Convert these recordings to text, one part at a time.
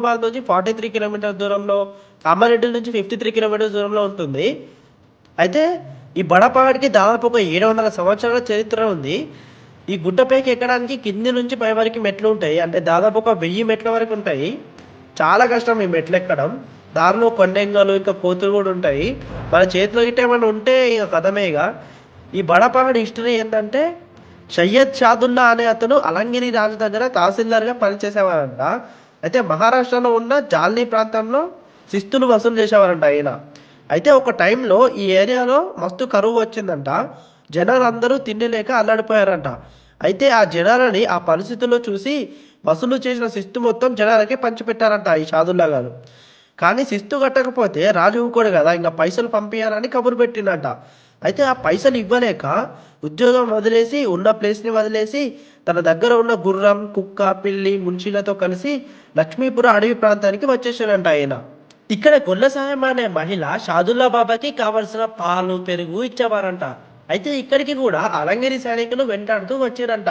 హైదరాబాద్ నుంచి 43 కిలోమీటర్ల దూరంలో, కామారెడ్డి నుంచి 53 కిలోమీటర్స్ దూరంలో ఉంటుంది. అయితే ఈ బడపహాడ్‌కి దాదాపు ఒక 700 సంవత్సరాల చరిత్ర ఉంది. ఈ గుట్టపైకి ఎక్కడానికి కింది నుంచి పై వరకు మెట్లుంటాయి. అంటే దాదాపు ఒక 1000 మెట్ల వరకు ఉంటాయి. చాలా కష్టం ఈ మెట్లెక్కడం. దారిలో కొండంగలు, ఇంకా కోతులు గూడా ఉంటాయి. మన చేతిలో గిట్ట ఏమన్నా ఉంటే ఇగ ఖతమే ఇగ. ఈ బడపహాడ్ హిస్టరీ ఏందంటే, సయ్యద్ షాదుల్లా అనే అతను అలంగిరి రాజు దగ్గర తహసీల్దార్‌గా పనిచేసేవాడంట. అయితే మహారాష్ట్రలో ఉన్న జాల్నీ ప్రాంతంలో శిస్తులు వసూలు చేసేవారంట ఈయన. అయితే ఒక టైంలో ఈ ఏరియాలో మస్తు కరువు వచ్చిందంట. జనాలందరూ తిండి లేక అల్లాడిపోయారంట. అయితే ఆ జనాలని ఆ పరిస్థితుల్లో చూసి వసూలు చేసిన శిస్తు మొత్తం జనాలకి పంచిపెట్టారంట ఈ షాదుల్లా గారు. కానీ శిస్తు కట్టకపోతే రాజు ఊరుకోడు గదా! ఇంగ పైసలు పంపియ్యాలని కబురు పెట్టిండంట. అయితే ఆ పైసలు ఇవ్వలేక ఉద్యోగం వదిలేసి, ఉన్న ప్లేస్‌ని వదిలేసి, తన దగ్గర ఉన్న గుర్రం, కుక్క, పిల్లి, మున్షీలతో కలిసి లక్ష్మీపుర అడవి ప్రాంతానికి వచ్చేసాడంట ఆయన. ఇక్కడ గొల్ల సాయమ్మ అనే మహిళ షాదుల్లా బాబాకి కావలసిన పాలు, పెరుగు ఇచ్చేవారంట. అయితే ఇక్కడికి కూడా అలంగిరి సైనికులు వెంటాడుతూ వచ్చిరంట.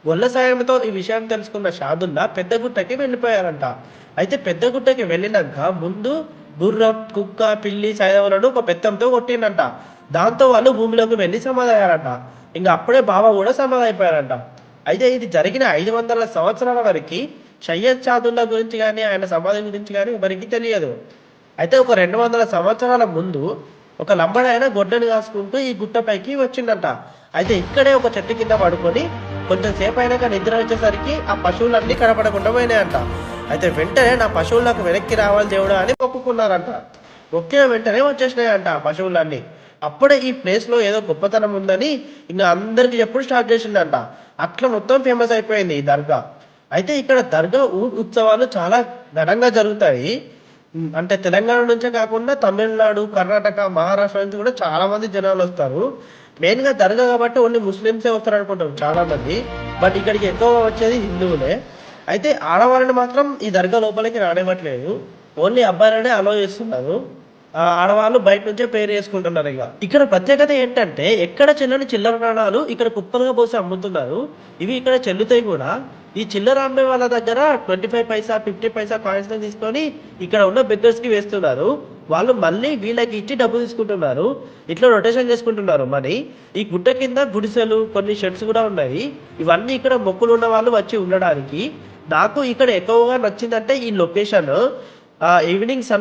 గొల్ల సాయమ్మతో ఈ విషయం తెలుసుకున్న షాదుల్లా పెద్దగుట్టకి వెళ్ళిపోయారంట. అయితే పెద్దగుట్టకి వెళ్ళినాక ముందు గుర్రం, కుక్క, పిల్లి సైనికులను ఒక బెత్తంతో కొట్టిండంట. దాంతో వాళ్ళు భూమిలోకి వెళ్ళి సమాధయ్యారంట. ఇంక అప్పుడే బాబా కూడా సమాధైపోయారంట. అయితే ఇది జరిగిన 500 సంవత్సరాల వరకి సయ్యద్ షాదుల్లా గురించి గానీ, ఆయన సమాధి గురించి గానీ ఎవరికీ తెలియదు. అయితే ఒక 200 సంవత్సరాల ముందు ఒక లంబాడాయన గొడ్డలి కాసుకుంటూ ఈ గుట్టపైకి వచ్చిండంట. అయితే ఇక్కడే ఒక చెట్టు కింద పడుకొని కొంచెం సేపు అయినాక నిద్ర వచ్చేసరికి ఆ పశువులన్నీ కనపడకుండా పోయినాయంట. అయితే వెంటనే నా పశువులు నాకు వెనక్కి రావాలి దేవుడా అని మొక్కుకున్నారంట. మొక్కిన వెంటనే వచ్చేసినాయంట ఆ పశువులన్నీ. అప్పుడే ఈ ప్లేస్‌లో ఏదో గొప్పతనం ఉందని ఇంక అందరికి చెప్పుడు స్టార్ట్ చేసిండంట. అట్లా మొత్తం ఫేమస్ అయిపోయింది ఈ దర్గా. అయితే ఇక్కడ దర్గా ఉత్సవాలు చాలా ఘనంగా జరుగుతాయి. అంటే తెలంగాణ నుంచే కాకుండా తమిళనాడు, కర్ణాటక, మహారాష్ట్ర నుంచి కూడా చాలా మంది జనాలొస్తారు. మెయిన్‌గా దర్గా కాబట్టి ఓన్లీ ముస్లిమ్సే వస్తారనుకుంటారు చాలా మంది. బట్ ఇక్కడికి ఎక్కువగా వచ్చేది హిందువులే. అయితే ఆడవాళ్ళని మాత్రం ఈ దర్గా లోపలికి రానివ్వట్లేదు. ఓన్లీ అబ్బాయిలనే అలౌ చేస్తున్నారు. ఆడవాళ్ళు బయట నుంచే ప్రేయర్ చేసుకుంటున్నారు ఇగ. ఇక్కడ ప్రత్యేకత ఏంటంటే ఎక్కడ చెల్లని చిల్లర నాణాలు ఇక్కడ కుప్పలుగా పోసి అమ్ముతున్నారు. ఇవి ఇక్కడ చెల్లుతాయి కూడా. ఈ చిల్లర అమ్మే వాళ్ళ దగ్గర 25 పైసా, 50 పైసా కాయిన్స్‌ని తీసుకొని ఇక్కడ ఉన్న బెగ్గర్స్‌కి వేస్తున్నారు. వాళ్ళు మళ్ళీ వీళ్ళకి ఇచ్చి డబ్బు తీసుకుంటున్నారు. ఇట్లా రొటేషన్ చేసుకుంటున్నారు మనీ. ఈ గుట్ట కింద గుడిసెలు, కొన్ని షెడ్స్ కూడా ఉన్నాయి. ఇవన్నీ ఇక్కడ మొక్కులు ఉన్న వాళ్ళు వచ్చి ఉండడానికి. నాకు ఇక్కడ ఎక్కువగా నచ్చిందంటే ఈ లొకేషన్. Evening sun